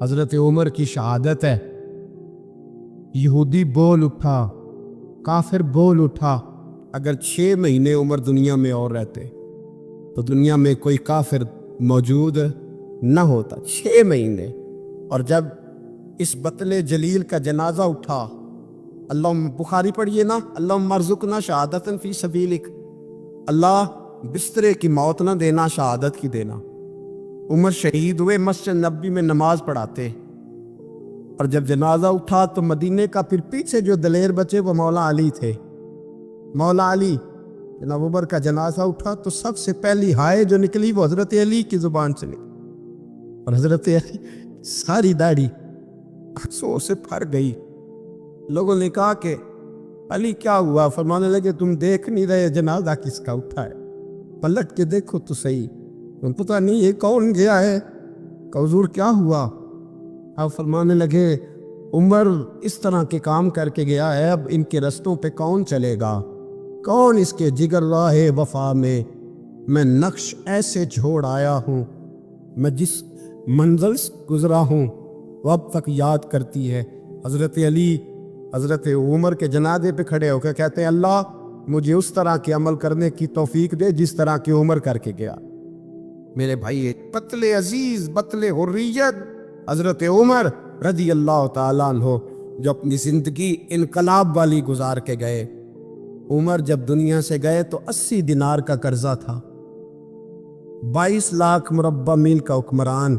حضرت عمر کی شہادت ہے۔ یہودی بول اٹھا، کافر بول اٹھا، اگر 6 مہینے عمر دنیا میں اور رہتے تو دنیا میں کوئی کافر موجود نہ ہوتا۔ 6 مہینے۔ اور جب اس بطل جلیل کا جنازہ اٹھا، اللہ بخاری پڑھیے نا، اللہم ارزقنا شہادت فی سبیلک، اللہ بسترے کی موت نہ دینا، شہادت کی دینا۔ عمر شہید ہوئے، مسجد نبوی میں نماز پڑھاتے، اور جب جنازہ اٹھا تو مدینے کا پھر پیچھے جو دلیر بچے وہ مولا علی تھے۔ مولا علی، جناب عمر کا جنازہ اٹھا تو سب سے پہلی ہائے جو نکلی وہ حضرت علی کی زبان سے نکلی، اور حضرت علی ساری داڑھی آنسوؤں سے بھر گئی۔ لوگوں نے کہا کہ علی کیا ہوا؟ فرمانے لگے تم دیکھ نہیں رہے جنازہ کس کا اٹھا ہے؟ پلٹ کے دیکھو تو صحیح، تم پتہ نہیں یہ کون گیا ہے؟ کہ حضور کیا ہوا؟ آپ فرمانے لگے عمر اس طرح کے کام کر کے گیا ہے، اب ان کے رستوں پہ کون چلے گا؟ کون اس کے جگر راہ وفا میں نقش ایسے چھوڑ آیا ہوں، میں جس منزل سے گزرا ہوں وہ اب تک یاد کرتی ہے۔ حضرت علی حضرت عمر کے جنازے پہ کھڑے ہو کے کہتے ہیں اللہ مجھے اس طرح کے عمل کرنے کی توفیق دے جس طرح کی عمر کر کے گیا۔ میرے بھائی، بطل عزیز، بطل حریت حضرت عمر رضی اللہ تعالیٰ عنہ، جو اپنی زندگی انقلاب والی گزار کے گئے۔ عمر جب دنیا سے گئے تو 80 دینار کا قرضہ تھا، 22 لاکھ مربع میل کا حکمران،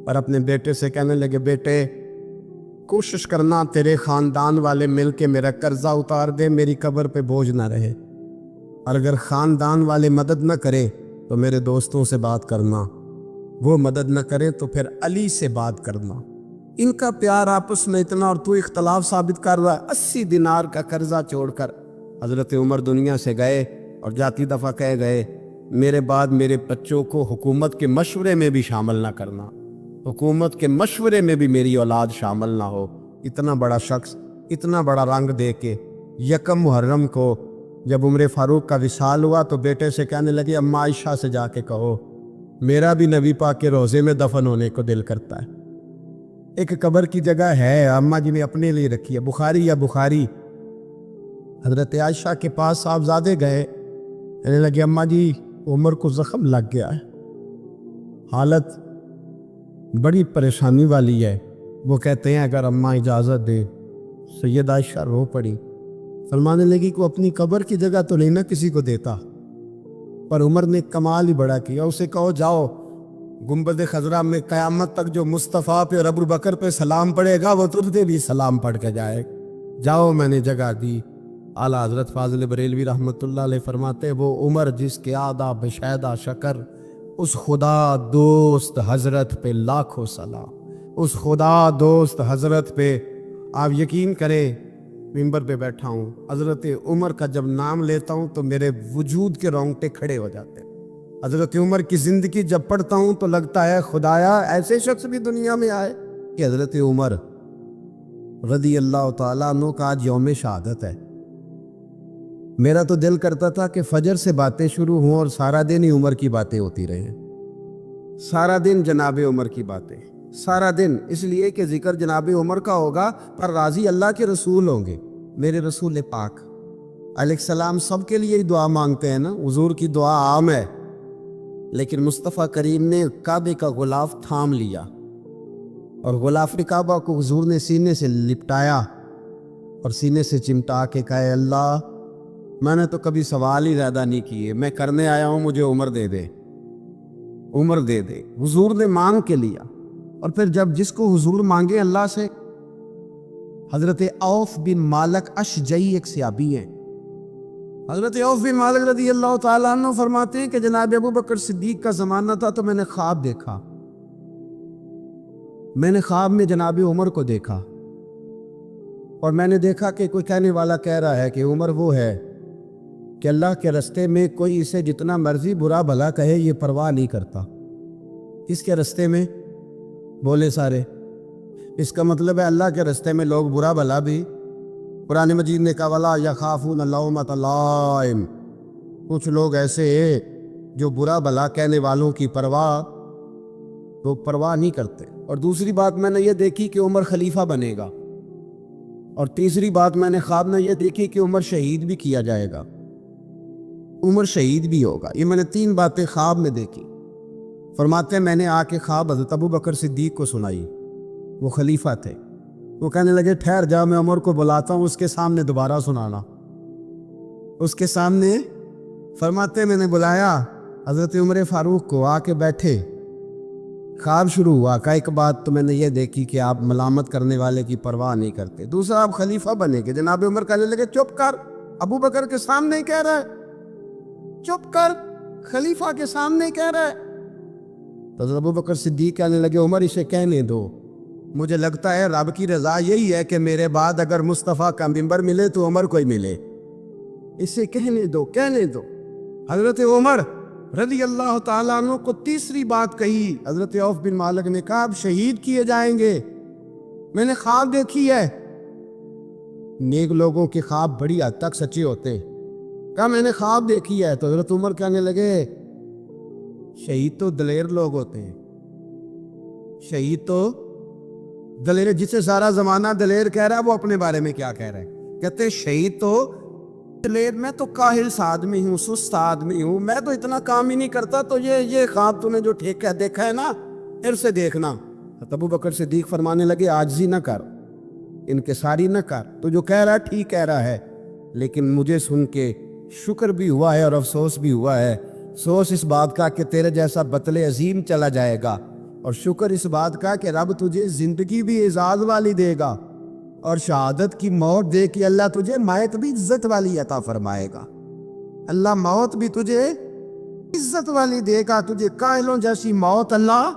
اور اپنے بیٹے سے کہنے لگے بیٹے کوشش کرنا تیرے خاندان والے مل کے میرا قرضہ اتار دے، میری قبر پہ بوجھ نہ رہے، اور اگر خاندان والے مدد نہ کرے تو میرے دوستوں سے بات کرنا، وہ مدد نہ کرے تو پھر علی سے بات کرنا۔ ان کا پیار آپس میں اتنا، اور تو اختلاف ثابت کر رہا ہے۔ 80 دینار کا قرضہ چھوڑ کر حضرت عمر دنیا سے گئے، اور جاتی دفعہ کہہ گئے میرے بعد میرے بچوں کو حکومت کے مشورے میں بھی شامل نہ کرنا، حکومت کے مشورے میں بھی میری اولاد شامل نہ ہو۔ اتنا بڑا شخص اتنا بڑا رنگ دے کے 1 محرم کو جب عمر فاروق کا وصال ہوا تو بیٹے سے کہنے لگے اماں عائشہ سے جا کے کہو میرا بھی نبی پاک کے روضے میں دفن ہونے کو دل کرتا ہے۔ ایک قبر کی جگہ ہے اماں جی نے اپنے لیے رکھی ہے، بخاری یا بخاری۔ حضرت عائشہ کے پاس صاحبزادے گئے، کہنے لگے اماں جی عمر کو زخم لگ گیا ہے، حالت بڑی پریشانی والی ہے۔ وہ کہتے ہیں اگر اماں اجازت دے۔ سید عائشہ رو پڑی، فرمانے لگی کو اپنی قبر کی جگہ تو نہیں نہ کسی کو دیتا؟ پر عمر نے کمال ہی بڑا کیا، اسے کہو جاؤ گنبد خضرا میں قیامت تک جو مصطفیٰ پہ اور ابو بکر پہ سلام پڑھے گا وہ تجھے بھی سلام پڑھ کے جائے، جاؤ میں نے جگہ دی۔ اعلیٰ حضرت فاضل بریلوی رحمۃ اللہ علیہ فرماتے وہ عمر جس کے آداب بشیدہ شکر، اس خدا دوست حضرت پہ لاکھوں سلام، اس خدا دوست حضرت پہ۔ آپ یقین کریں ممبر پہ بیٹھا ہوں، حضرت عمر کا جب نام لیتا ہوں تو میرے وجود کے رونگٹے کھڑے ہو جاتے ہیں۔ حضرت عمر کی زندگی جب پڑھتا ہوں تو لگتا ہے خدایا ایسے شخص بھی دنیا میں آئے کہ حضرت عمر رضی اللہ تعالیٰ عنہ کا آج یوم شہادت ہے۔ میرا تو دل کرتا تھا کہ فجر سے باتیں شروع ہوں اور سارا دن ہی عمر کی باتیں ہوتی رہیں، سارا دن جناب عمر کی باتیں، سارا دن، اس لیے کہ ذکر جناب عمر کا ہوگا پر راضی اللہ کے رسول ہوں گے۔ میرے رسول پاک علیہ السلام سب کے لیے ہی دعا مانگتے ہیں نا، حضور کی دعا عام ہے، لیکن مصطفیٰ کریم نے کعبے کا غلاف تھام لیا اور غلاف کعبہ کو حضور نے سینے سے لپٹایا اور سینے سے چمٹا کے کہا اللہ میں نے تو کبھی سوال ہی زیادہ نہیں کیے، میں کرنے آیا ہوں، مجھے عمر دے دے، عمر دے دے۔ حضور نے مانگ کے لیا، اور پھر جب جس کو حضور مانگے اللہ سے، حضرت عوف بن مالک اشجعی ایک صحابی ہیں، حضرت عوف بن مالک رضی اللہ تعالیٰ عنہ فرماتے ہیں کہ جناب ابو بکر صدیق کا زمانہ تھا تو میں نے خواب دیکھا، میں نے خواب میں جناب عمر کو دیکھا، اور میں نے دیکھا کہ کوئی کہنے والا کہہ رہا ہے کہ عمر وہ ہے کہ اللہ کے رستے میں کوئی اسے جتنا مرضی برا بھلا کہے یہ پرواہ نہیں کرتا۔ کس کے رستے میں؟ بولے سارے۔ اس کا مطلب ہے اللہ کے رستے میں لوگ برا بھلا بھی، قرآن مجید نے کہا وَلَا يَخَافُونَ لَوْمَةَ لَائِمٍ، کچھ لوگ ایسے جو برا بھلا کہنے والوں کی پرواہ نہیں کرتے۔ اور دوسری بات میں نے یہ دیکھی کہ عمر خلیفہ بنے گا، اور تیسری بات میں نے خواب میں یہ دیکھی کہ عمر شہید بھی کیا جائے گا، عمر شہید بھی ہوگا۔ یہ میں نے 3 باتیں خواب میں دیکھی۔ فرماتے ہیں میں نے آ کے خواب حضرت ابو بکر صدیق کو سنائی، وہ خلیفہ تھے۔ وہ کہنے لگے ٹھہر جا، میں عمر کو بلاتا ہوں، اس کے سامنے دوبارہ سنانا۔ اس کے سامنے فرماتے ہیں میں نے بلایا حضرت عمر فاروق کو، آ کے بیٹھے، خواب شروع ہوا۔ کہ ایک بات تو میں نے یہ دیکھی کہ آپ ملامت کرنے والے کی پرواہ نہیں کرتے، دوسرا آپ خلیفہ بنے گے۔ جناب عمر کہنے لگے چپ کر، ابو بکر کے سامنے ہی کہہ رہا ہے، چپ کر، خلیفہ کے سامنے ہی کہہ رہا ہے۔ تو حضرت ابو بکر صدیق کہنے لگے عمر اسے کہنے دو، مجھے لگتا ہے رب کی رضا یہی ہے کہ میرے بعد اگر مصطفیٰ کا منبر ملے تو عمر کو ہی ملے، اسے کہنے دو، کہنے دو۔ حضرت عمر رضی اللہ تعالیٰ عنہ کو تیسری بات کہی۔ حضرت عوف بن مالک نے کہا اب شہید کیے جائیں گے، میں نے خواب دیکھی ہے۔ نیک لوگوں کے خواب بڑی حد تک سچے ہوتے ہیں۔ کہا میں نے خواب دیکھی ہے۔ تو حضرت عمر کہنے لگے شہید تو دلیر لوگ ہوتے ہیں، شہید تو دلیر، جسے سارا زمانہ دلیر کہہ رہا ہے وہ اپنے بارے میں کیا کہہ رہا ہے؟ کہتے ہیں شہید تو دلیر، میں تو کاہل سا آدمی ہوں، سست آدمی ہوں، میں تو اتنا کام ہی نہیں کرتا، تو یہ خواب تو نے جو دیکھا ہے نا، پھر سے دیکھنا۔ ابو بکر صدیق فرمانے لگے عاجزی نہ کر، انکساری نہ کر، تو جو کہہ رہا ہے ٹھیک کہہ رہا ہے، لیکن مجھے سن کے شکر بھی ہوا ہے اور افسوس بھی ہوا ہے۔ افسوس اس بات کا کہ تیرے جیسا بطل عظیم چلا جائے گا، اور شکر اس بات کا کہ رب تجھے زندگی بھی اعزاز والی دے گا، اور شہادت کی موت دے کے اللہ تجھے موت بھی عزت والی عطا فرمائے گا۔ اللہ موت بھی تجھے عزت والی دے گا، تجھے کاہلوں جیسی موت اللہ۔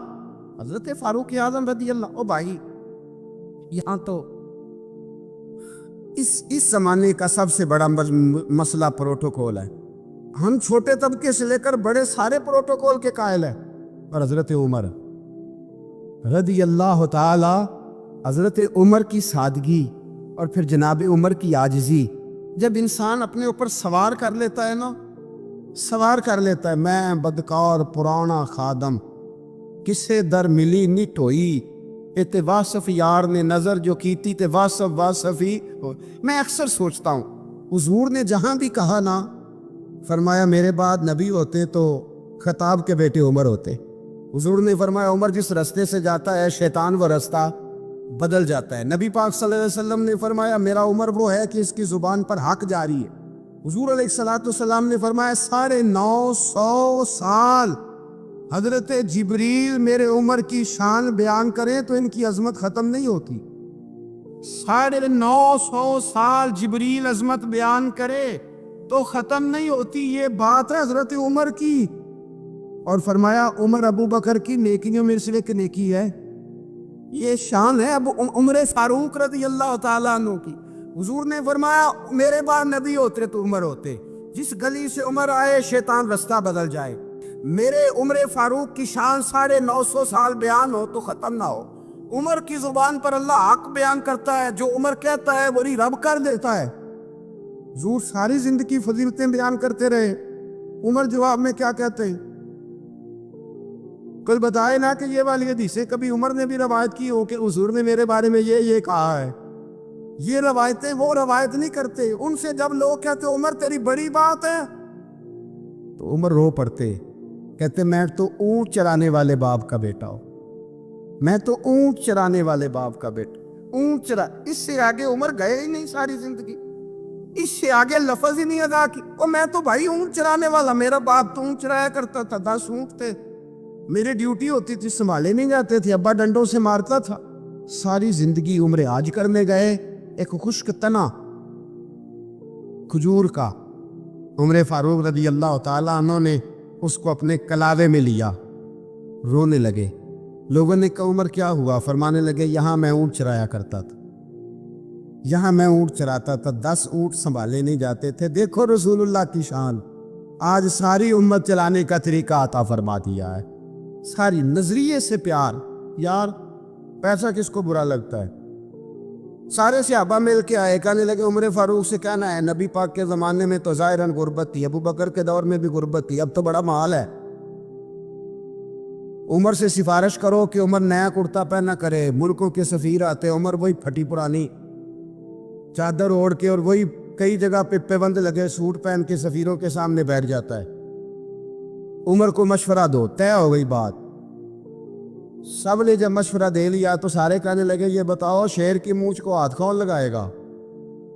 حضرت فاروق اعظم رضی اللہ، او بھائی یہاں تو اس زمانے کا سب سے بڑا مسئلہ پروٹوکول ہے۔ ہم چھوٹے طبقے سے لے کر بڑے سارے پروٹوکول کے قائل ہیں، اور حضرت عمر رضی اللہ تعالی، حضرت عمر کی سادگی اور پھر جناب عمر کی عاجزی، جب انسان اپنے اوپر سوار کر لیتا ہے نا، سوار کر لیتا ہے، میں بدکار پرانا خادم، کسے در ملی نٹ ہوئی، تے واصف یار نے نظر جو کیتی تے واصف ہی ہو۔ میں اکثر سوچتا ہوں حضور نے جہاں بھی کہا نا، فرمایا میرے بعد نبی ہوتے تو خطاب کے بیٹے عمر ہوتے۔ حضور نے فرمایا عمر جس رستے سے جاتا ہے شیطان وہ رستہ بدل جاتا ہے۔ نبی پاک صلی اللہ علیہ وسلم نے فرمایا میرا عمر وہ ہے کہ اس کی زبان پر حق جاری ہے۔ حضور علیہ السلام نے فرمایا 950 سال حضرت جبریل میرے عمر کی شان بیان کریں تو ان کی عظمت ختم نہیں ہوتی۔ 950 سال جبریل عظمت بیان کرے تو ختم نہیں ہوتی۔ یہ بات ہے حضرت عمر کی، اور فرمایا عمر ابو بکر کی نیکیوں میں سے ایک نیکی ہے، یہ شان ہے اب عمر فاروق رضی اللہ تعالیٰ عنہ کی۔ حضور نے فرمایا میرے بعد نبی ہوتے تو عمر ہوتے، جس گلی سے عمر آئے شیطان رستہ بدل جائے۔ میرے عمر فاروق کی شان 950 سال بیان ہو تو ختم نہ ہو۔ عمر کی زبان پر اللہ حق بیان کرتا ہے، جو عمر کہتا ہے وہی رب کر دیتا ہے۔ حضور ساری زندگی فضیلتیں بیان کرتے رہے، عمر جواب میں کیا کہتے ہیں؟ کوئی بتائے نا کہ یہ والی حدیثیں کبھی عمر نے بھی روایت کی ہو کہ حضور نے میرے بارے میں یہ کہا ہے۔ یہ روایتیں وہ روایت نہیں کرتے، ان سے جب لوگ کہتے عمر تیری بڑی بات ہے تو عمر رو پڑتے، کہتے میں تو اونٹ چرانے والے باپ کا بیٹا ہوں، میں تو اونٹ چرانے والے باپ کا بیٹا، اونٹ چرا۔ اس سے آگے عمر گئے ہی نہیں ساری زندگی، اس سے آگے لفظ ہی نہیں ادا کی۔ اور میں تو بھائی اونٹ چرانے والا، میرا باپ تو اونٹ چرایا کرتا تھا، 10 اونٹ تھے، میرے ڈیوٹی ہوتی تھی، سنبھالے نہیں جاتے تھے، ابا ڈنڈوں سے مارتا تھا۔ ساری زندگی عمر حج کرنے گئے، ایک خشک تنا کھجور کا عمر فاروق رضی اللہ تعالیٰ عنہ نے اس کو اپنے کلاوے میں لیا، رونے لگے۔ لوگوں نے کہا عمر کیا ہوا؟ فرمانے لگے یہاں میں اونٹ چرایا کرتا تھا، یہاں میں اونٹ چراتا تھا، 10 اونٹ سنبھالے نہیں جاتے تھے۔ دیکھو رسول اللہ کی شان، آج ساری امت چلانے کا طریقہ عطا فرما دیا ہے، ساری نظریے سے پیار۔ یار پیسہ کس کو برا لگتا ہے؟ سارے صحابہ مل کے آئے، کہنے لگے عمر فاروق سے کہنا ہے نبی پاک کے زمانے میں تو ظاہراً غربت تھی، ابو بکر کے دور میں بھی غربت تھی، اب تو بڑا مال ہے، عمر سے سفارش کرو کہ عمر نیا کرتا پہنا کرے. ملکوں کے سفیر آتے, عمر وہی پھٹی پرانی چادر اوڑھ کے اور وہی کئی جگہ پہ پیوند لگے سوٹ پہن کے سفیروں کے سامنے بیٹھ جاتا ہے. عمر کو مشورہ دو, طے ہو گئی بات. سب نے جب مشورہ دے لیا تو سارے کہنے لگے یہ بتاؤ شیر کی مونچھ کو ہاتھ کون لگائے گا؟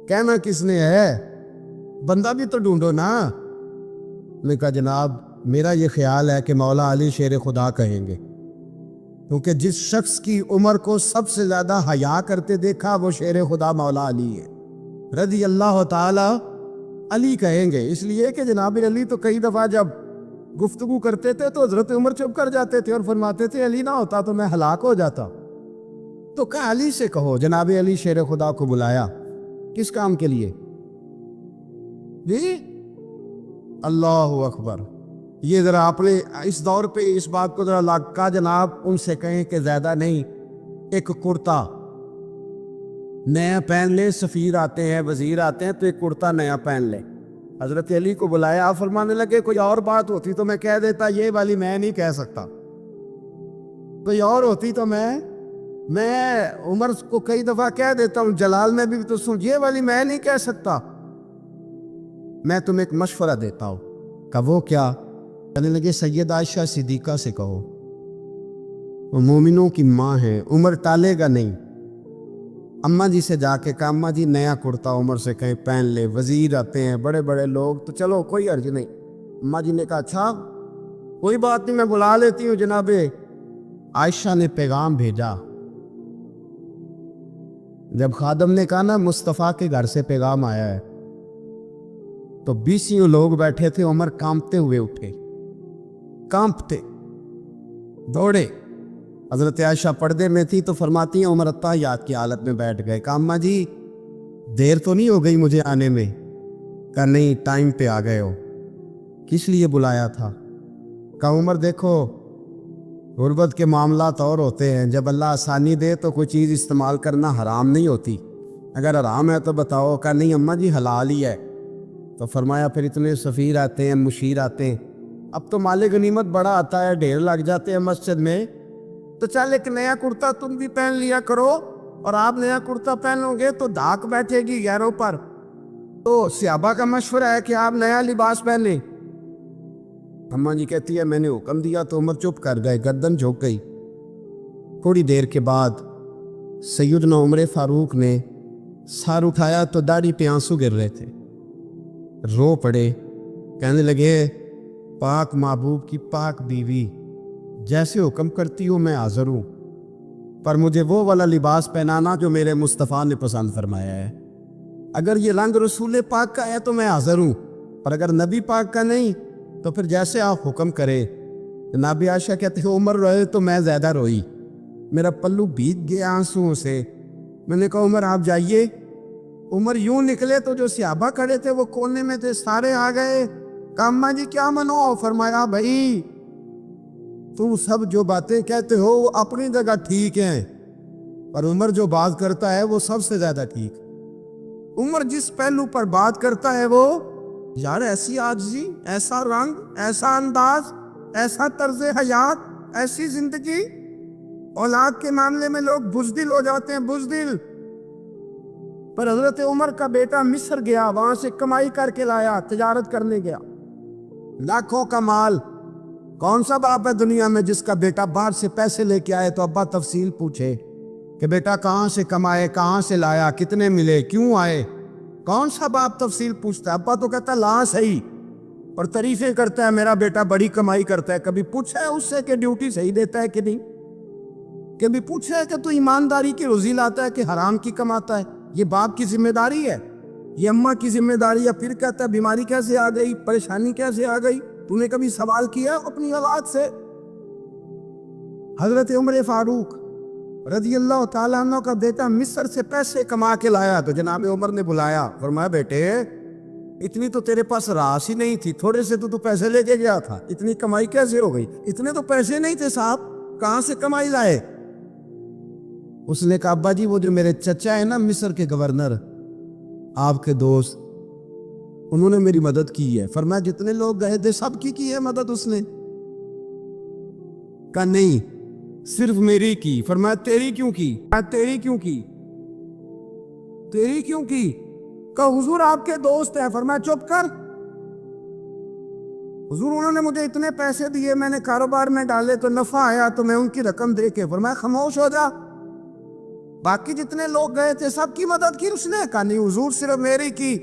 کہنا کس نے ہے؟ بندہ بھی تو ڈھونڈو نا. نے کہا جناب میرا یہ خیال ہے کہ مولا علی شیر خدا کہیں گے, کیونکہ جس شخص کی عمر کو سب سے زیادہ حیا کرتے دیکھا وہ شیر خدا مولا علی ہے رضی اللہ تعالی. علی کہیں گے اس لیے کہ جناب علی تو کئی دفعہ جب گفتگو کرتے تھے تو حضرت عمر چپ کر جاتے تھے اور فرماتے تھے علی نہ ہوتا تو میں ہلاک ہو جاتا. تو کہا علی سے کہو. جناب علی شیر خدا کو بلایا. کس کام کے لیے؟ جی اللہ اکبر. یہ ذرا آپ نے اس دور پہ اس بات کو ذرا لگا جناب ان سے کہیں کہ زیادہ نہیں, ایک کرتا نیا پہن لے. سفیر آتے ہیں, وزیر آتے ہیں تو ایک کرتا نیا پہن لے. حضرت علی کو بلایا. آپ فرمانے لگے کوئی اور بات ہوتی تو میں کہہ دیتا, یہ والی میں نہیں کہہ سکتا. کوئی اور ہوتی تو میں عمر کو کئی دفعہ کہہ دیتا ہوں, جلال میں بھی تو سن, یہ والی میں نہیں کہہ سکتا. میں تمہیں ایک مشورہ دیتا ہوں. کہ وہ کیا؟ کہنے لگے سید عائشہ صدیقہ سے کہو, وہ مومنوں کی ماں ہے, عمر ٹالے گا نہیں. اماں جی سے جا کے کہا اماں جی نیا کرتا عمر سے کہیں پہن لے. وزیر آتے ہیں, بڑے بڑے لوگ, تو چلو کوئی عرض نہیں. اماں جی نے کہا اچھا کوئی بات نہیں میں بلا لیتی ہوں. جناب عائشہ نے پیغام بھیجا. جب خادم نے کہا نا مصطفیٰ کے گھر سے پیغام آیا ہے, تو 20 لوگ بیٹھے تھے. عمر کانپتے ہوئے اٹھے, کانپتے دوڑے. حضرت عائشہ پردے میں تھی تو فرماتی ہیں عمر اتحیات کی حالت میں بیٹھ گئے. کہا اماں جی دیر تو نہیں ہو گئی مجھے آنے میں؟ کہا نہیں ٹائم پہ آ گئے ہو. کس لیے بلایا تھا؟ کہا عمر دیکھو غربت کے معاملات اور ہوتے ہیں, جب اللہ آسانی دے تو کوئی چیز استعمال کرنا حرام نہیں ہوتی, اگر حرام ہے تو بتاؤ. کہا نہیں اماں جی حلال ہی ہے. تو فرمایا پھر اتنے سفیر آتے ہیں, مشیر آتے ہیں, اب تو مال غنیمت بڑا آتا ہے, ڈھیر لگ جاتے ہیں مسجد میں, تو چل ایک نیا کرتا تم بھی پہن لیا کرو. اور آپ نیا کرتا پہنو گے تو دھاک بیٹھے گی غیروں پر. تو صحابہ کا مشورہ ہے کہ آپ نیا لباس پہنیں. اماں جی کہتی ہے میں نے حکم دیا تو عمر چپ کر گئے, گردن جھک گئی. تھوڑی دیر کے بعد سیدنا عمر فاروق نے سر اٹھایا تو داڑھی پہ آنسو گر رہے تھے, رو پڑے. کہنے لگے پاک محبوب کی پاک بیوی, جیسے حکم کرتی ہوں میں حاضر ہوں, پر مجھے وہ والا لباس پہنانا جو میرے مصطفیٰ نے پسند فرمایا ہے. اگر یہ رنگ رسول پاک کا ہے تو میں حاضر ہوں, پر اگر نبی پاک کا نہیں تو پھر جیسے آپ حکم کرے. جناب عائشہ کہتے ہیں عمر روئے تو میں زیادہ روئی, میرا پلو بھیگ گیا آنسوؤں سے. میں نے کہا عمر آپ جائیے. عمر یوں نکلے تو جو صحابہ کھڑے تھے وہ کونے میں تھے, سارے آ گئے. کہا اماں جی کیا منو؟ فرمایا بھائی تم سب جو باتیں کہتے ہو وہ اپنی جگہ ٹھیک ہیں, پر عمر جو بات کرتا ہے وہ سب سے زیادہ ٹھیک. عمر جس پہلو پر بات کرتا ہے وہ یار ایسی عاجزی, ایسا رنگ, ایسا انداز, ایسا طرز حیات, ایسی زندگی. اولاد کے معاملے میں لوگ بزدل ہو جاتے ہیں, بزدل. پر حضرت عمر کا بیٹا مصر گیا, وہاں سے کمائی کر کے لایا, تجارت کرنے گیا, لاکھوں کا مال. کون سا باپ ہے دنیا میں جس کا بیٹا باہر سے پیسے لے کے آئے تو ابا تفصیل پوچھے کہ بیٹا کہاں سے کمائے, کہاں سے لایا, کتنے ملے, کیوں آئے؟ کون سا باپ تفصیل پوچھتا ہے؟ ابا تو کہتا ہے لا صحیح, اور تعریفیں کرتا ہے میرا بیٹا بڑی کمائی کرتا ہے. کبھی پوچھا ہے اس سے کہ ڈیوٹی صحیح دیتا ہے کہ نہیں؟ کبھی پوچھا ہے کہ تو ایمانداری کی روزی لاتا ہے کہ حرام کی کماتا ہے؟ یہ باپ کی ذمہ داری ہے, یہ اماں کی ذمہ داری ہے. پھر کہتا ہے بیماری کیسے آ گئی, پریشانی کیسے آ گئی, تو نے کبھی سوال کیا اپنی اولاد سے؟ حضرت عمر فاروق رضی اللہ تعالیٰ عنہ کا بیٹا مصر سے پیسے کما کے لایا تو جناب عمر نے بلایا, فرمایا بیٹے اتنی تو تیرے پاس راس ہی نہیں تھی, تھوڑے سے تو پیسے لے کے گیا تھا, اتنی کمائی کیسے ہو گئی؟ اتنے تو پیسے نہیں تھے صاحب, کہاں سے کمائی لائے؟ اس نے کہا ابا جی وہ جو میرے چچا ہے نا مصر کے گورنر, آپ کے دوست, انہوں نے میری مدد کی ہے. فرمایا جتنے لوگ گئے تھے سب کی ہے مدد اس نے. کہا نہیں صرف میری کی. فرمایا تیری کیوں کی؟ تیری کیوں کی؟ تیری کیوں کی؟ کہا حضور آپ کے دوست ہیں. فرمایا چپ کر. حضور انہوں نے مجھے اتنے پیسے دیے, میں نے کاروبار میں ڈالے تو نفع آیا تو میں ان کی رقم دے کے. فرمایا خاموش ہو جا. باقی جتنے لوگ گئے تھے سب کی مدد کی اس نے؟ کہا نہیں حضور صرف میری کی.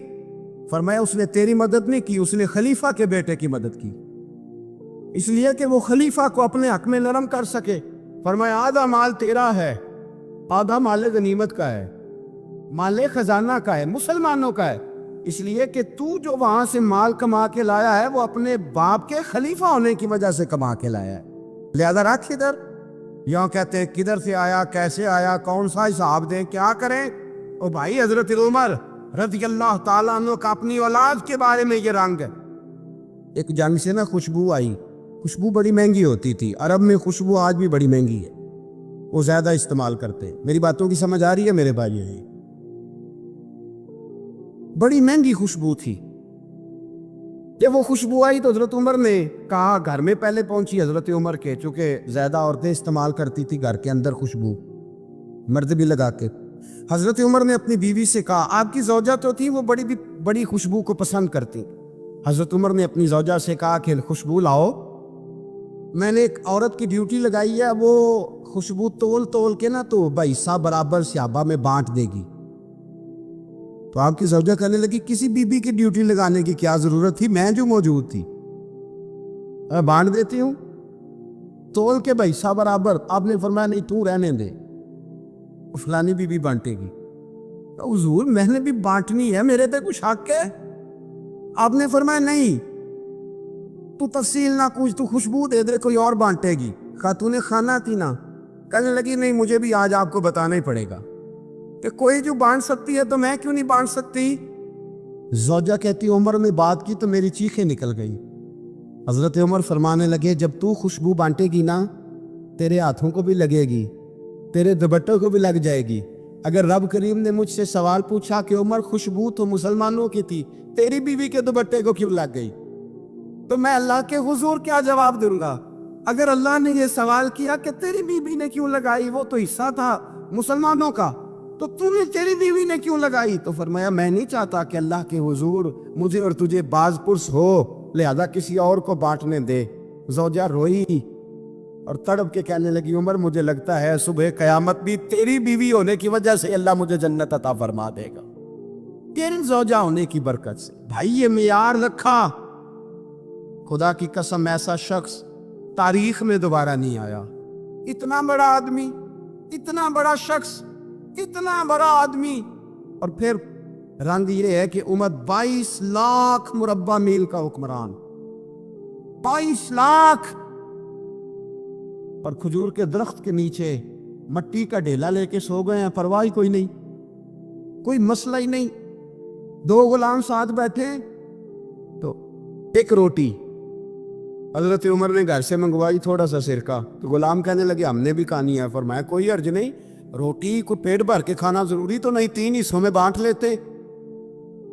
فرمایا اس نے تیری مدد نہیں کی, اس نے خلیفہ کے بیٹے کی مدد کی, اس لیے کہ وہ خلیفہ کو اپنے حق میں نرم کر سکے. فرمایا آدھا مال تیرا ہے, آدھا مال غنیمت کا ہے, مال خزانہ کا ہے, مسلمانوں کا ہے, اس لیے کہ تو جو وہاں سے مال کما کے لایا ہے وہ اپنے باپ کے خلیفہ ہونے کی وجہ سے کما کے لایا ہے, لہذا رکھ ادھر. یوں کہتے ہیں کدھر سے آیا, کیسے آیا, کون سا حساب دیں, کیا کریں. او بھائی حضرت عمر رضی اللہ تعالیٰ عنہ کا اپنی اولاد کے بارے میں یہ رنگ ہے. ایک جنگ سے نا خوشبو آئی, خوشبو بڑی مہنگی ہوتی تھی, عرب میں خوشبو آج بھی بڑی مہنگی ہے, وہ زیادہ استعمال کرتے ہیں. میری باتوں کی سمجھ آ رہی ہے میرے بھائی؟ بڑی مہنگی خوشبو تھی. جب وہ خوشبو آئی تو حضرت عمر نے کہا, گھر میں پہلے پہنچی حضرت عمر کے, چونکہ زیادہ عورتیں استعمال کرتی تھی گھر کے اندر خوشبو, مرد بھی لگا کے. حضرت عمر نے اپنی بیوی سے کہا, آپ کی زوجہ تو تھی وہ بڑی خوشبو کو پسند کرتی. حضرت عمر نے اپنی زوجہ سے کہا کہ خوشبو لاؤ, میں نے ایک عورت کی ڈیوٹی لگائی ہے, وہ خوشبو تول کے نا تو حصہ برابر صحابہ میں بانٹ دے گی. تو آپ کی زوجہ کہنے لگی کسی بی بی کی ڈیوٹی لگانے کی کیا ضرورت تھی, میں جو موجود تھی بانٹ دیتی ہوں تول کے حصہ برابر. آپ نے فرمایا نہیں تو رہنے دے, فلانی بی بی بانٹے گی. حضور میں نے بھی بانٹنی ہے, میرے پہ کچھ حق ہے؟ آپ نے فرمایا نہیں, تو تفصیل نہ کچھ, تو خوشبو دے دے, کوئی اور بانٹے گی. خاتون خانہ تھی نا, کہنے لگی نہیں مجھے بھی آج آپ کو بتانا ہی پڑے گا کہ کوئی جو بانٹ سکتی ہے تو میں کیوں نہیں بانٹ سکتی. زوجہ کہتی عمر نے بات کی تو میری چیخیں نکل گئی. حضرت عمر فرمانے لگے جب تو خوشبو بانٹے گی نا تیرے ہاتھوں کو بھی لگے گی, تیرے دوپٹوں کو بھی لگ جائے گی. اگر رب کریم نے مجھ سے سوال پوچھا کہ عمر خوشبو تو مسلمانوں کی تھی, تیری بیوی کے دوپٹے کو کیوں لگ گئی, تو میں اللہ کے حضور کیا جواب دوں گا؟ اگر اللہ نے یہ سوال کیا کہ تیری بیوی نے کیوں لگائی, وہ تو حصہ تھا مسلمانوں کا, تو نے تیری بیوی نے کیوں لگائی؟ تو فرمایا میں نہیں چاہتا کہ اللہ کے حضور مجھے اور تجھے باز پرس ہو, لہذا کسی اور کو بانٹنے دے. زوجہ روئی اور تڑپ کے کہنے لگی عمر مجھے لگتا ہے صبح قیامت بھی تیری بیوی ہونے کی وجہ سے اللہ مجھے جنت عطا فرما دے گا, تیری زوجہ ہونے کی برکت سے. بھائی یہ معیار رکھا, خدا کی قسم ایسا شخص تاریخ میں دوبارہ نہیں آیا. اتنا بڑا آدمی, اتنا بڑا شخص, اتنا بڑا آدمی, اور پھر رنگ یہ ہے کہ عمر 22 لاکھ مربع میل کا حکمران, 22 لاکھ, اور کھجور کے درخت کے نیچے مٹی کا ڈھیلا لے کے سو گئے ہیں, پرواہ کوئی نہیں, کوئی مسئلہ ہی نہیں. 2 غلام ساتھ بیٹھے تو ایک روٹی حضرت عمر نے گھر سے منگوائی, تھوڑا سا سرکہ, تو غلام کہنے لگے ہم نے بھی کھانی ہے. فرمایا کوئی حرج نہیں, روٹی کو پیٹ بھر کے کھانا ضروری تو نہیں, 3 حصوں میں بانٹ لیتے.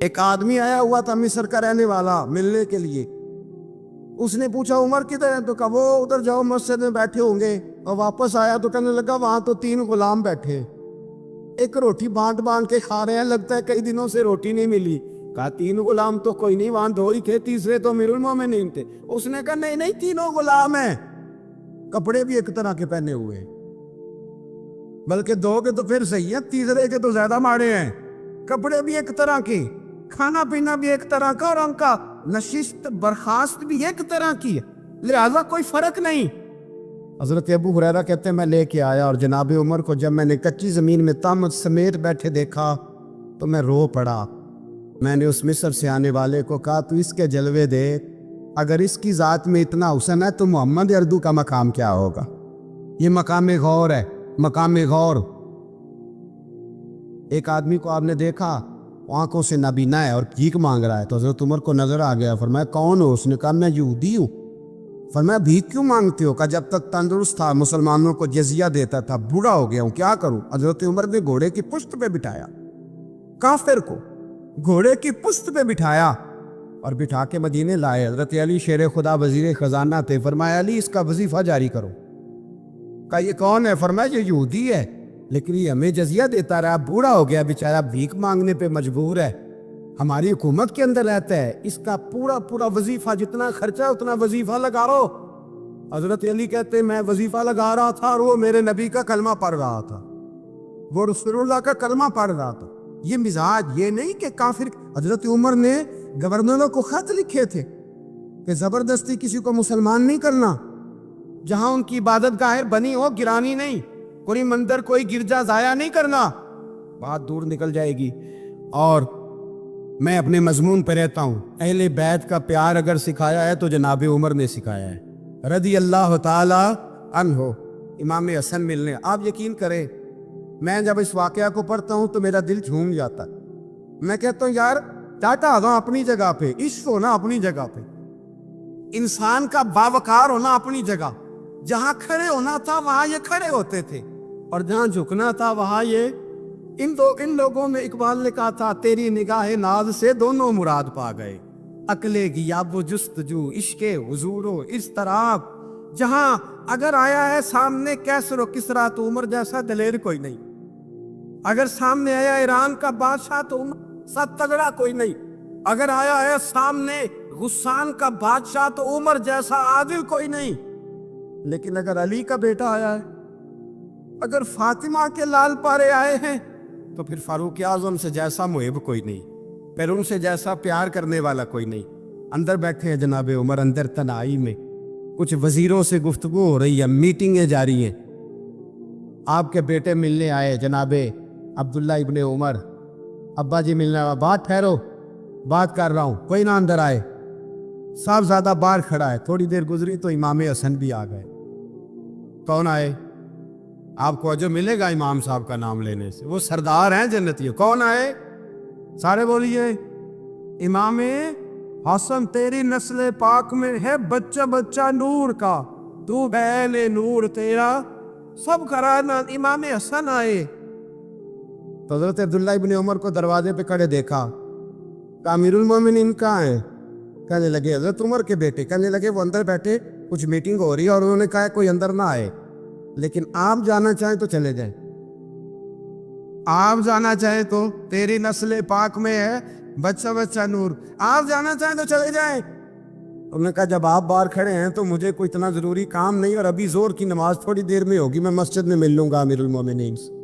ایک آدمی آیا ہوا تھا مصر کا رہنے والا ملنے کے لیے, اس نے پوچھا عمر کدھر ہے, تو کہا وہ ادھر جاؤ مسجد میں بیٹھے ہوں گے. اور واپس آیا تو کہنے لگا وہاں تو 3 غلام بیٹھے, ایک روٹی بانٹ کے کھا رہے ہیں, لگتا ہے کئی دنوں سے روٹی نہیں ملی. کہا 3 غلام تو کوئی نہیں, وہاں 2 ہی تھے, تیسرے تو امیر المومنین تھے. اس نے کہا نہیں 3 غلام ہیں, کپڑے بھی ایک طرح کے پہنے ہوئے, بلکہ 2 کے تو پھر صحیح ہے, تیسرے کے تو زیادہ ماڑے ہیں. کپڑے بھی ایک طرح کے, کھانا پینا بھی ایک طرح کا, اور ان کا نشست برخاست بھی ایک طرح کی ہے, لہذا کوئی فرق نہیں. حضرت ابو ہریرہ کہتے ہیں میں لے کے آیا, اور جناب عمر کو جب میں نے کچی زمین میں تامت سمیت بیٹھے دیکھا تو میں رو پڑا. میں نے اس مصر سے آنے والے کو کہا تو اس کے جلوے دیکھ, اگر اس کی ذات میں اتنا حسن ہے تو محمد اردو کا مقام کیا ہوگا. یہ مقام غور ہے, مقام غور. ایک آدمی کو آپ نے دیکھا آنکھوں سے نابینا ہے اور بھیک مانگ رہا ہے, تو حضرت عمر کو نظر آ گیا. فرمایا کون ہو؟ اس نے کہا میں یہودی ہوں. فرمایا بھیک کیوں مانگتے ہو؟ کہا جب تک تندرست تھا مسلمانوں کو جزیہ دیتا تھا, بوڑھا ہو گیا ہوں کیا کروں. حضرت عمر نے گھوڑے کی پشت پہ بٹھایا, کافر کو گھوڑے کی پشت پہ بٹھایا اور بٹھا کے مدینے لائے. حضرت علی شیر خدا وزیر خزانہ تھے, فرمایا علی اس کا وظیفہ جاری کرو. کہا یہ کون ہے؟ فرمایا یہ یہودی ہے، لیکن یہ ہمیں جزیہ دیتا رہا، بوڑھا ہو گیا بیچارہ، بھیک مانگنے پہ مجبور ہے، ہماری حکومت کے اندر رہتا ہے، اس کا پورا وظیفہ جتنا خرچہ اتنا وظیفہ لگا رہو۔ حضرت علی کہتے ہیں میں وظیفہ لگا رہا تھا اور وہ میرے نبی کا کلمہ پڑھ رہا تھا، وہ رسول اللہ کا کلمہ پڑھ رہا تھا۔ یہ مزاج، یہ نہیں کہ کافر۔ حضرت عمر نے گورنروں کو خط لکھے تھے کہ زبردستی کسی کو مسلمان نہیں کرنا، جہاں ان کی عبادت گاہ بنی ہو گرانی نہیں، کوئی مندر کوئی گرجا ضائع نہیں کرنا، بات دور نکل جائے گی۔ اور میں اپنے مضمون پہ رہتا ہوں، اہل بیت کا پیار اگر سکھایا ہے تو جناب عمر نے سکھایا ہے رضی اللہ تعالی عنہ۔ امام حسن ملنے، آپ یقین کریں میں جب اس واقعہ کو پڑھتا ہوں تو میرا دل جھوم جاتا ہے، میں کہتا ہوں یار ٹاٹا آگا اپنی جگہ پہ، عشق ہونا اپنی جگہ پہ، انسان کا باوقار ہونا اپنی جگہ، جہاں کھڑے ہونا تھا وہاں یہ کھڑے ہوتے تھے، اور جہاں جھکنا تھا وہاں یہ ان لوگوں میں اقبال نے کہا تھا تیری نگاہ ناز سے دونوں مراد پا گئے، عقل غیاب و جستجو، عشق حضور و اضطراب، جہاں اگر آیا ہے سامنے کیسر و کسریٰ تو عمر جیسا دلیر کوئی نہیں، اگر سامنے آیا ایران کا بادشاہ تو عمر سا تگڑا کوئی نہیں، اگر آیا ہے سامنے غسان کا بادشاہ تو عمر جیسا عادل کوئی نہیں، لیکن اگر علی کا بیٹا آیا ہے، اگر فاطمہ کے لال پارے آئے ہیں تو پھر فاروق اعظم سے جیسا محب کوئی نہیں، پھر ان سے جیسا پیار کرنے والا کوئی نہیں۔ اندر بیٹھے ہیں جناب عمر، اندر تنہائی میں کچھ وزیروں سے گفتگو ہو رہی ہے، میٹنگیں جاری ہیں، آپ کے بیٹے ملنے آئے جناب عبداللہ ابن عمر، ابا جی ملنے آئے، بات ٹھہرو بات کر رہا ہوں، کوئی نہ اندر آئے، صاحبزادہ باہر کھڑا ہے، تھوڑی دیر گزری تو امام حسن بھی آ گئے۔ کون آئے؟ آپ کو جو ملے گا امام صاحب کا نام لینے سے، وہ سردار ہیں جنتی۔ کون آئے؟ سارے بولیے امام حسن، تیری نسل پاک میں ہے بچہ بچہ نور کا، تو بہن نور تیرا سب کرانا۔ امام حسن آئے تو حضرت عبداللہ ابن عمر کو دروازے پہ کھڑے دیکھا، کہ امیر المومنین کہاں ہیں؟ کہنے لگے حضرت عمر کے بیٹے، کہنے لگے وہ اندر بیٹھے، کچھ میٹنگ ہو رہی ہے اور انہوں نے کہا کوئی اندر نہ آئے، لیکن آپ جانا چاہیں تو چلے جائیں، آپ جانا چاہیں تو، تیری نسل پاک میں ہے بچہ بچہ نور، آپ جانا چاہیں تو چلے جائیں۔ انہوں نے کہا جب آپ باہر کھڑے ہیں تو مجھے کوئی اتنا ضروری کام نہیں، اور ابھی زور کی نماز تھوڑی دیر میں ہوگی، میں مسجد میں مل لوں گا امیر المومنین سے۔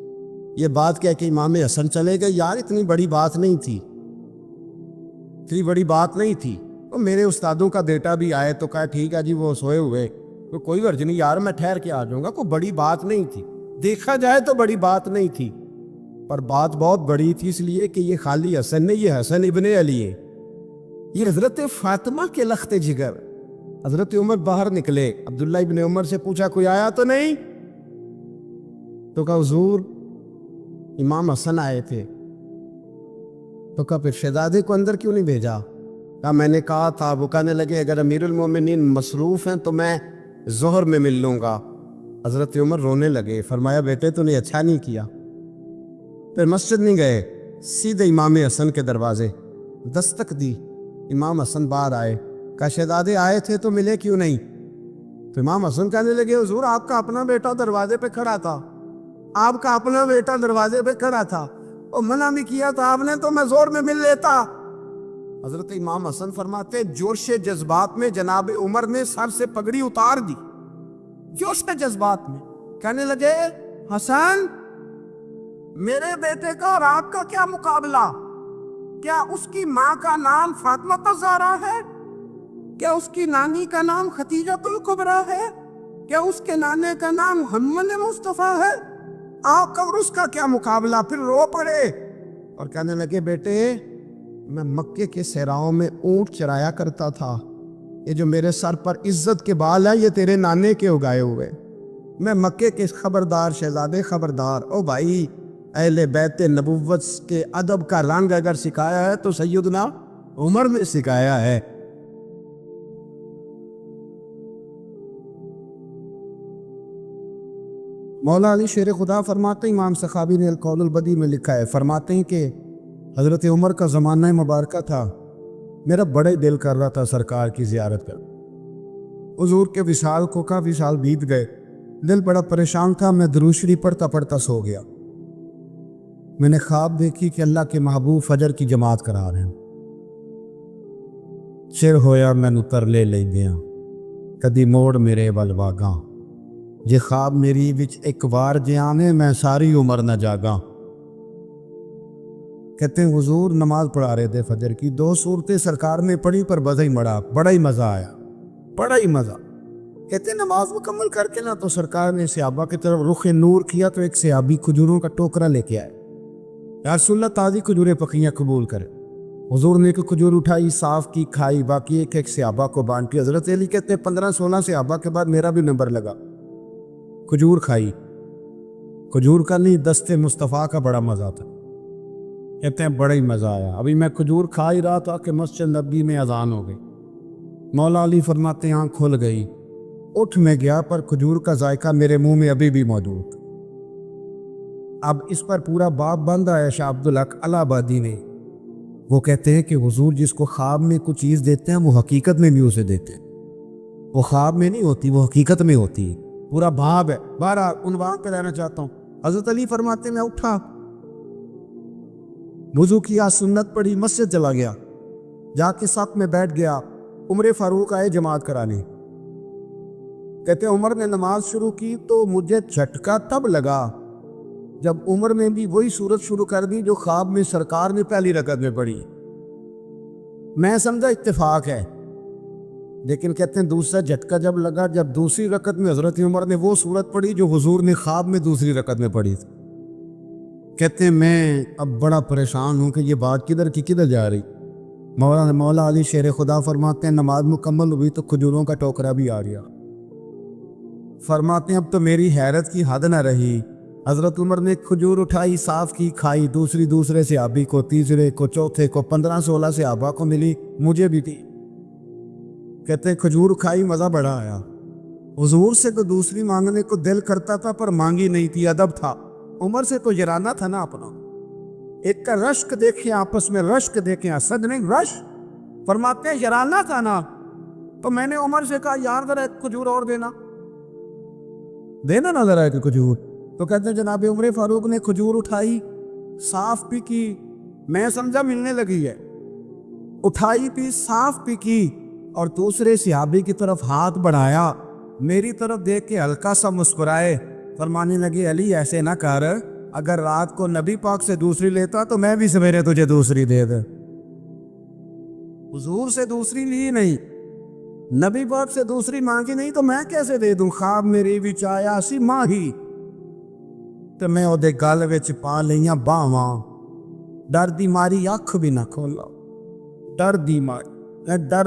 یہ بات کہہ کہ امام حسن چلے گئے۔ یار اتنی بڑی بات نہیں تھی، اتنی بڑی بات نہیں تھی۔ تو میرے استادوں کا بیٹا بھی آئے تو کہا ٹھیک ہے جی، وہ سوئے ہوئے، تو کوئی غرض نہیں یار، میں ٹھہر کے آ جاؤں گا، کوئی بڑی بات نہیں تھی، دیکھا جائے تو بڑی بات نہیں تھی، پر بات بہت بڑی تھی، اس لیے کہ یہ خالی حسن نہیں، یہ حسن ابن علی ہے، یہ حضرت فاطمہ کے لخت جگر۔ حضرت عمر باہر نکلے، عبداللہ ابن عمر سے پوچھا کوئی آیا تو نہیں؟ تو کہا حضور امام حسن آئے تھے۔ تو کہا پھر شہزادے کو اندر کیوں نہیں بھیجا؟ کہا میں نے کہا تھا۔ وہ کہنے لگے اگر امیر المومنین مصروف ہیں تو میں ظہر میں مل لوں گا۔ حضرت عمر رونے لگے، فرمایا بیٹے تو نے اچھا نہیں کیا۔ پھر مسجد نہیں گئے، سیدھے امام حسن کے دروازے دستک دی، امام حسن باہر آئے، کہا شہزادے آئے تھے تو ملے کیوں نہیں؟ تو امام حسن کہنے لگے حضور آپ کا اپنا بیٹا دروازے پہ کھڑا تھا، آپ کا اپنا بیٹا دروازے پہ کھڑا تھا، اور منع بھی کیا تھا آپ نے تو میں زور میں مل لیتا۔ حضرت امام حسن فرماتے جوش جذبات میں جناب عمر نے سر سے پگڑی اتار دی، جوش جذبات میں کہنے لگے حسن میرے بیٹے کا اور آپ کا کیا مقابلہ؟ کیا اس کی ماں کا نام فاطمہ الزہرا ہے؟ کیا اس کی نانی کا نام خدیجہ الکبریٰ ہے؟ کیا اس کے نانے کا نام محمد مصطفیٰ ہے؟ آپ کا اور اس کا کیا مقابلہ؟ پھر رو پڑے اور کہنے لگے بیٹے میں مکے کے صحراؤں میں اونٹ چرایا کرتا تھا، یہ جو میرے سر پر عزت کے بال ہیں یہ تیرے نانے کے اگائے ہوئے، میں مکے کے خبردار شہزادے خبردار۔ او بھائی اہل بیت نبوت کے ادب کا رنگ اگر سکھایا ہے تو سیدنا عمر نے سکھایا ہے۔ مولا علی شیر خدا فرماتے ہیں، امام سخاوی نے القول البدی میں لکھا ہے، فرماتے ہیں کہ حضرت عمر کا زمانہ مبارکہ تھا، میرا بڑے دل کر رہا تھا سرکار کی زیارت کر، حضور کے وصال کو کافی سال بیت گئے، دل بڑا پریشان تھا. میں درود شریف پڑھتا پڑھتا سو گیا. میں نے خواب دیکھی کہ اللہ کے محبوب فجر کی جماعت کرا رہے ہیں. چر ہویا مینوں ترلے لے گیا کدی موڑ میرے ول واگاں جے خواب میری وچ ایک وار جے آنے میں ساری عمر نہ جاگاں. کہتے ہیں حضور نماز پڑھا رہے تھے فجر کی. 2 صورتیں سرکار نے پڑھی پر بزا ہی مڑا. بڑا ہی مزہ آیا, بڑا ہی مزہ. کہتے ہیں نماز مکمل کر کے نا تو سرکار نے صحابہ کی طرف رخ نور کیا تو ایک صحابی کھجوروں کا ٹوکرا لے کے آئے. یا رسول اللہ تازی کھجوریں پکیاں قبول کرے. حضور نے ایک کھجور اٹھائی, صاف کی, کھائی, باقی ایک صحابہ کو بانٹی. حضرت علی کہتے ہیں 15-16 صحابہ کے بعد میرا بھی نمبر لگا. کھجور کھائی. کھجور کا نہیں, دست مصطفیٰ کا بڑا مزہ تھا. کہتے ہیں بڑا ہی مزہ آیا. ابھی میں کھجور کھا ہی رہا تھا کہ مسجد نبی میں اذان ہو گئی. مولا علی فرماتے ہیں آنکھ کھل گئی. اٹھ میں گیا پر کھجور کا ذائقہ میرے منہ میں ابھی بھی موجود. اب اس پر پورا باب بند آیا شاہ عبدالحق الہ آبادی نے. وہ کہتے ہیں کہ حضور جس کو خواب میں کچھ چیز دیتے ہیں وہ حقیقت میں بھی اسے دیتے ہیں. وہ خواب میں نہیں ہوتی, وہ حقیقت میں ہوتی. پورا باب ہے. بارہ عنوان پہ لینا چاہتا ہوں. حضرت علی فرماتے ہیں میں اٹھا, وضو کیا, سنت پڑھی, مسجد چلا گیا. جا کے صف میں بیٹھ گیا. عمر فاروق آئے جماعت کرانے. کہتے ہیں عمر نے نماز شروع کی تو مجھے جھٹکا تب لگا جب عمر نے بھی وہی صورت شروع کر دی جو خواب میں سرکار نے پہلی رکعت میں پڑھی. میں سمجھا اتفاق ہے, لیکن کہتے ہیں دوسرا جھٹکا جب لگا جب دوسری رکعت میں حضرت عمر نے وہ صورت پڑھی جو حضور نے خواب میں دوسری رکعت میں پڑھی تھی. کہتے ہیں میں اب بڑا پریشان ہوں کہ یہ بات کدھر کی کدھر جا رہی. مولا علی شیر خدا فرماتے ہیں نماز مکمل ہوئی تو کھجوروں کا ٹوکرا بھی آ گیا. فرماتے ہیں اب تو میری حیرت کی حد نہ رہی. حضرت عمر نے کھجور اٹھائی, صاف کی, کھائی, دوسرے صحابی کو, تیسرے کو, چوتھے کو, 15-16 صحابہ کو ملی, مجھے بھی تھی. کہتے ہیں کھجور کھائی, مزہ بڑا آیا. حضور سے تو دوسری مانگنے کو دل کرتا تھا پر مانگی نہیں تھی, ادب تھا. عمر سے تو جرانا تھا نا اپنا. ایک کا رشک دیکھیں آپس میں, رشک دیکھیں اسد نہیں رش. فرماتے ہیں جرانا تھا نا, تو میں نے عمر سے کہا یار ذرا ایک کھجور اور دینا نا ذرا ایک کھجور. تو کہتے ہیں جناب عمر فاروق نے کھجور اٹھائی, صاف بھی کی, میں سمجھا ملنے لگی ہے. اٹھائی بھی, صاف بھی کی, اور دوسرے صحابی کی طرف ہاتھ بڑھایا, میری طرف دیکھ کے ہلکا سا مسکرائے. فرمانے لگے علی ایسے نہ کر, اگر رات کو نبی پاک سے دوسری لیتا تو میں بھی سویرے تجھے دوسری دے دے. حضور سے دوسری لی نہیں, نبی پاک سے دوسری مانگی نہیں تو میں کیسے دے دوں. خواب میری وچ آیا سی ماہی تو میں اودے گل وچ پا لئیاں باواں. ڈر دی ماری اکھ بھی نہ کھولا, ڈر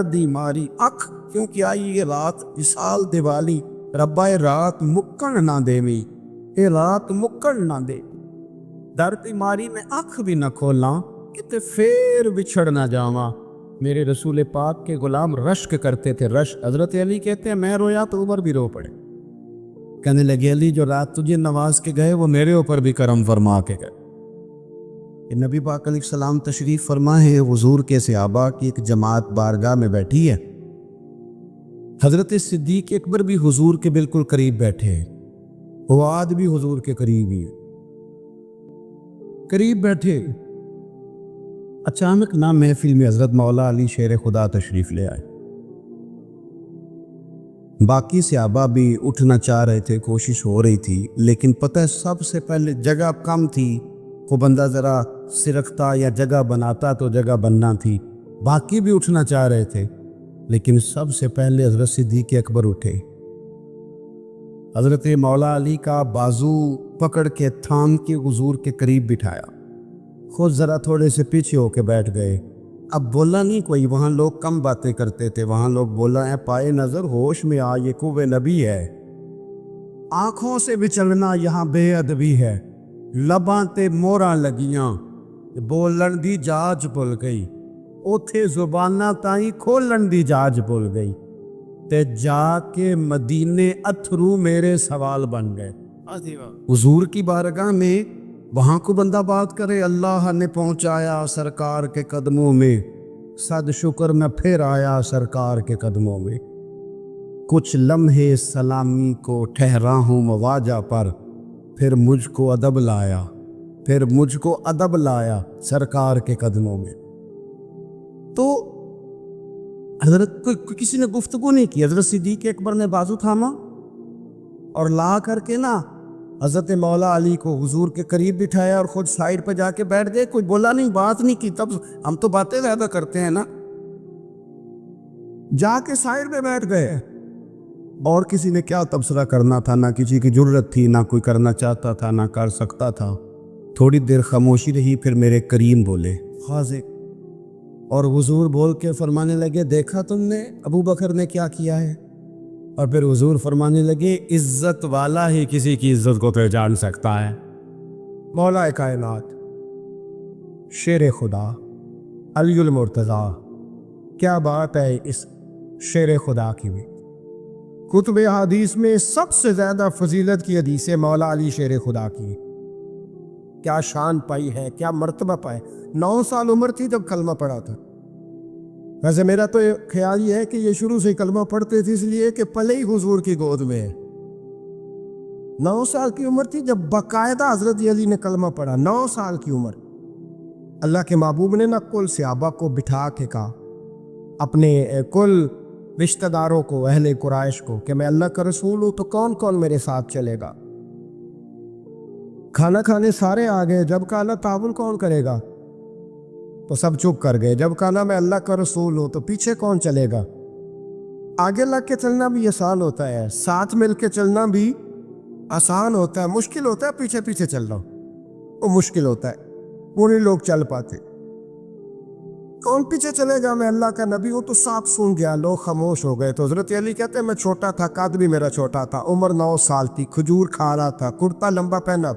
دی ماری اکھ کیونکہ آئی یہ رات وصال دیوالی. ربا اے رات مکن نہ دیوی, اے رات مکن نہ دے. ڈر دی ماری میں اکھ بھی نہ کھولاں کتے پھر بچھڑ نہ جاواں. میرے رسول پاک کے غلام رشک کرتے تھے, رشک. حضرت علی کہتے ہیں میں رویا تو عمر بھی رو پڑے. کہنے لگے علی جو رات تجھے نواز کے گئے وہ میرے اوپر بھی کرم فرما کے گئے. نبی پاک علیہ السلام تشریف فرما ہے, حضور کے صحابہ کی ایک جماعت بارگاہ میں بیٹھی ہے. حضرت صدیق اکبر بھی حضور کے بالکل قریب بیٹھے ہیں, فؤاد بھی حضور کے قریب ہی قریب بیٹھے. اچانک نہ محفل میں حضرت مولا علی شیر خدا تشریف لے آئے. باقی صحابہ بھی اٹھنا چاہ رہے تھے, کوشش ہو رہی تھی, لیکن پتہ سب سے پہلے جگہ کم تھی. کو بندہ ذرا سرکتا یا جگہ بناتا تو جگہ بننا تھی. باقی بھی اٹھنا چاہ رہے تھے لیکن سب سے پہلے حضرت صدیق اکبر اٹھے. حضرت مولا علی کا بازو پکڑ کے تھام کے حضور کے قریب بٹھایا, خود ذرا تھوڑے سے پیچھے ہو کے بیٹھ گئے. اب بولا نہیں کوئی, وہاں لوگ کم باتیں کرتے تھے, وہاں لوگ بولا ہے پائے نظر ہوش میں آ یہ کوہ نبی ہے. آنکھوں سے بچلنا یہاں بے ادبی ہے, لباں تے موراں لگیاں, بولن دی جاج بھل گئی, اوتھے زباناں تائیں کھولن دی جاج بھل گئی, تے جا کے مدینے اتھرو میرے سوال بن گئے. حضور کی بارگاہ میں وہاں کو بندہ بات کرے, اللہ نے پہنچایا سرکار کے قدموں میں, صد شکر میں پھر آیا سرکار کے قدموں میں. کچھ لمحے سلامی کو ٹھہرا ہوں مواجہ پر، پھر مجھ کو ادب لایا سرکار کے قدموں میں۔ تو حضرت کو کسی نے گفتگو نہیں کی، حضرت صدیق اکبر نے بازو تھاما اور لا کر کے نا حضرت مولا علی کو حضور کے قریب بٹھایا اور خود سائڈ پہ جا کے بیٹھ گئے، کوئی بولا نہیں، بات نہیں کی۔ تب ہم تو باتیں زیادہ کرتے ہیں نا، جا کے سائڈ پہ بیٹھ گئے۔ اور کسی نے کیا تبصرہ کرنا تھا، نہ کسی کی جرت تھی، نہ کوئی کرنا چاہتا تھا، نہ کر سکتا تھا۔ تھوڑی دیر خاموشی رہی، پھر میرے کریم بولے خاضق، اور حضور بول کے فرمانے لگے دیکھا تم نے ابو بکر نے کیا کیا ہے؟ اور پھر حضور فرمانے لگے عزت والا ہی کسی کی عزت کو پہچان سکتا ہے۔ مولا کائنات، شیر خدا، علی المرتضیٰ، کیا بات ہے اس شیر خدا کی بھی۔ کتب حدیث میں سب سے زیادہ فضیلت کی حدیث ہے مولا علی شیر خدا کی۔ کیا شان پائی ہے، کیا مرتبہ پائے۔ 9 سال عمر تھی جب کلمہ پڑھا تھا۔ ویسے میرا تو خیال یہ ہے کہ یہ شروع سے کلمہ پڑھتے تھے اس لیے کہ پلے ہی حضور کی گود میں ہے۔ 9 سال کی عمر تھی جب باقاعدہ حضرت علی نے کلمہ پڑھا۔ 9 سال کی عمر۔ اللہ کے محبوب نے نہ کل صحابہ کو بٹھا کے کہا، اپنے کل رشتہ داروں کو، اہل قریش کو، کہ میں اللہ کا رسول ہوں تو کون کون میرے ساتھ چلے گا؟ کھانا کھانے سارے آ گئے، جب کہا اللہ تعاون کون کرے گا تو سب چپ کر گئے۔ جب کہا میں اللہ کا رسول ہوں تو پیچھے کون چلے گا؟ آگے لگ کے چلنا بھی آسان ہوتا ہے، ساتھ مل کے چلنا بھی آسان ہوتا ہے، مشکل ہوتا ہے پیچھے پیچھے چلنا، وہ مشکل ہوتا ہے، پورے لوگ چل پاتے۔ کون پیچھے چلے گا؟ میں اللہ کا نبی ہوں۔ تو سانپ سون گیا، لوگ خاموش ہو گئے۔ تو حضرت علی کہتے ہیں میں چھوٹا تھا، قد بھی میرا چھوٹا تھا، عمر 9 سال تھی، کھجور کھا رہا تھا، کرتا لمبا پہنا۔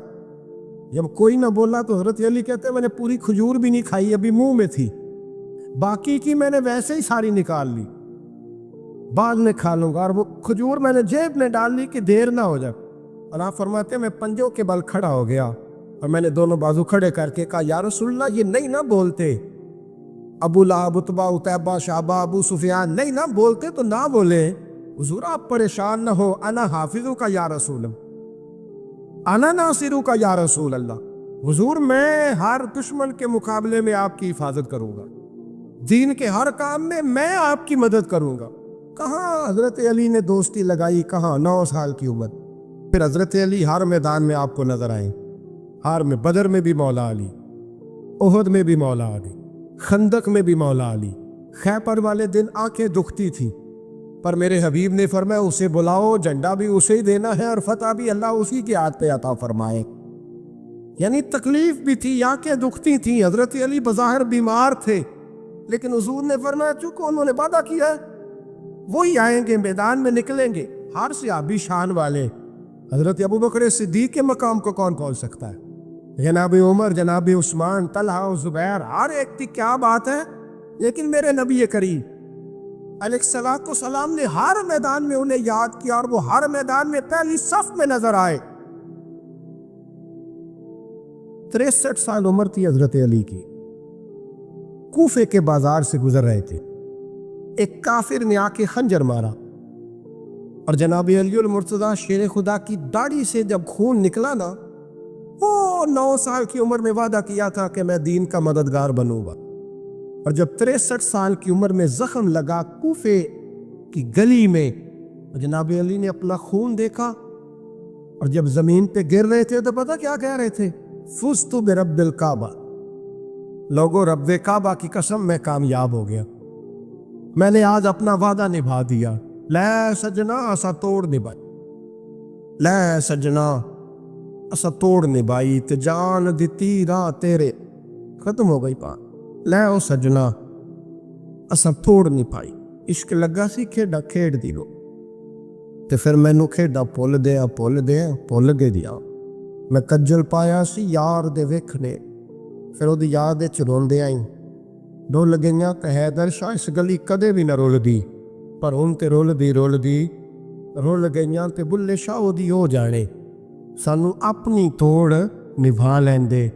جب کوئی نہ بولا تو حضرت علی کہتے ہیں میں نے پوری کھجور بھی نہیں کھائی، ابھی منہ میں تھی، باقی کی میں نے ویسے ہی ساری نکال لی، بعد میں کھا لوں گا۔ اور وہ کھجور میں نے جیب میں ڈال لی کہ دیر نہ ہو جائے۔ اور آپ فرماتے ہیں میں پنجوں کے بل کھڑا ہو گیا اور میں نے دونوں بازو کھڑے کر کے کہا یا رسول اللہ یہ نہیں نہ بولتے، ابو لہب، عتبہ، عتیبہ، شعبہ، ابو سفیان نہیں نہ بولتے تو نہ بولے۔ حضور آپ پریشان نہ ہو، انا حافظوں کا یا رسول اللہ، انا ناصروں کا یا رسول اللہ۔ حضور میں ہر دشمن کے مقابلے میں آپ کی حفاظت کروں گا، دین کے ہر کام میں آپ کی مدد کروں گا۔ کہاں حضرت علی نے دوستی لگائی، کہاں 9 سال کی عمر۔ پھر حضرت علی ہر میدان میں آپ کو نظر آئے، ہر میں، بدر میں بھی مولا علی، احد میں بھی مولا علی، خندق میں بھی مولا علی۔ خیبر والے دن آنکھیں دکھتی تھی، پر میرے حبیب نے فرمایا اسے بلاؤ، جھنڈا بھی اسے ہی دینا ہے اور فتح بھی اللہ اسی کے ہاتھ پہ عطا فرمائے۔ یعنی تکلیف بھی تھی، آنکھیں دکھتی تھیں، حضرت علی بظاہر بیمار تھے، لیکن حضور نے فرمایا چونکہ انہوں نے وعدہ کیا ہے وہی آئیں گے، میدان میں نکلیں گے۔ ہر صحابی شان والے، حضرت ابوبکر صدیق کے مقام کو کون کھول سکتا ہے؟ جناب عمر، جناب عثمان، طلحہ و زبیر، ہر ایک کی کیا بات ہے۔ لیکن میرے نبی کریم علیہ الصلوۃ والسلام نے ہر میدان میں انہیں یاد کیا اور وہ ہر میدان میں پہلی صف میں نظر آئے۔ 63 سال عمر تھی حضرت علی کی۔ کوفے کے بازار سے گزر رہے تھے، ایک کافر نے آ کے خنجر مارا اور جناب علی المرتضیٰ شیر خدا کی داڑھی سے جب خون نکلا نا، وہ 9 سال کی عمر میں وعدہ کیا تھا کہ میں دین کا مددگار بنوں گا، اور جب 63 سال کی عمر میں زخم لگا کوفے کی گلی میں، جناب علی نے اپنا خون دیکھا اور جب زمین پہ گر رہے تھے تو پتہ کیا کہہ رہے تھے؟ فزت برب الکعبہ، لوگو رب کعبہ کی قسم میں کامیاب ہو گیا، میں نے آج اپنا وعدہ نبھا دیا۔ لے سجنا اسا توڑ نبھائی، لے سجنا اسا توڑ نبھائی، تے جان دیتی راہ تیرے، ختم ہو گئی بات۔ لے او سجنا اسا توڑ نہیں پائی، عشق لگا سی کھیڈا کھیڈ دی لو، تے پھر مینوں کھیڈا بھول گئے دیا، میں کجل پایا سی یار دے ویکھنے، پھر وہ یاد وچ روندے آئی، رول گئیاں تے حیدر شاہ اس گلی کدے بھی نہ رول دی، پر ہن تے رول گئیاں تے بلے شاہ دی ہو جانے، سانو اپنی توڑ نبھا لیندے۔